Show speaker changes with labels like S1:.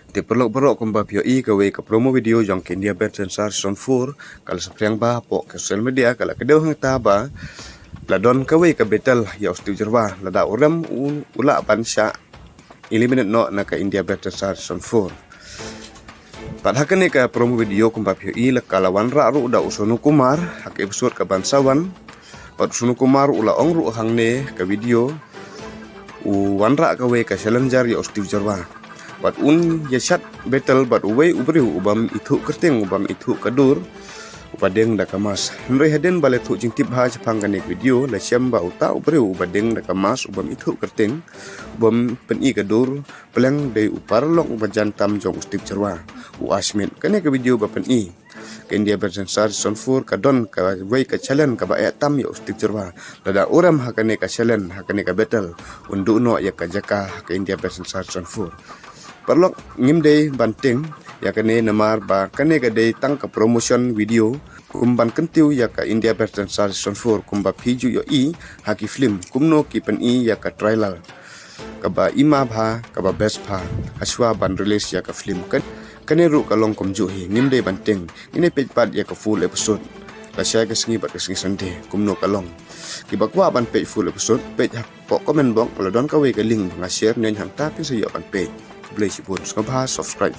S1: Te perlu kumba pio I kawe ka promo video jong ke India Bet Sensar Son 4 kala sapriang ba po ke social media kala kedeu hang ta ba ladon kawe ka betal ya ustiu jerwa lada uram ula pansya eliminate no na ka India Bet Sensar Son 4 padahal ka promo video kumba pio I la kala wanra ru da usunu kumar hak episode ka bansawan pat usunu kumar ula ong ru hang ne ka video wanra kawe ka challenger ya ustiu jerwa bat ya shat battle bat uwe ubri ubam itu kerting ubam itu kadur ubadeng da kamas nrei haden bale thu jing tip ha chapang kanik video la syam ba uta ubri ubadeng da kamas ubam itu kerting ubam pen I kadur peleng dei upar long ubajan tam jong ustip cerwa u asmin kanik video ba pen I ke India Bet Sensar Son 4 ka don ka wei ka challenge ka ba tam ya ustip cerwa lada uram hakane ka challenge hakane ka battle undu no ya ka jaka ke India Bet Sensar Son 4 perlok ngimdei banting ya kene namar ba kene gade tang ka promotion video kumban kentiu ya ka India Bet Sensar Son 4 kumba phiju yo I haki film kumno ki pen I ya ka trailer ka ba ima bha ka ba best pha aswa ban release ya ka film kan kene ru ka long komju hi ngimdei banting ini page part ya ka full episode la share ka singi bat ka singi sande kumno ka long ki bakwa ban page full episode page po comment bong la don ka we ka link nga share nen hang ta kin sa yo ban page Bless you, subscribe,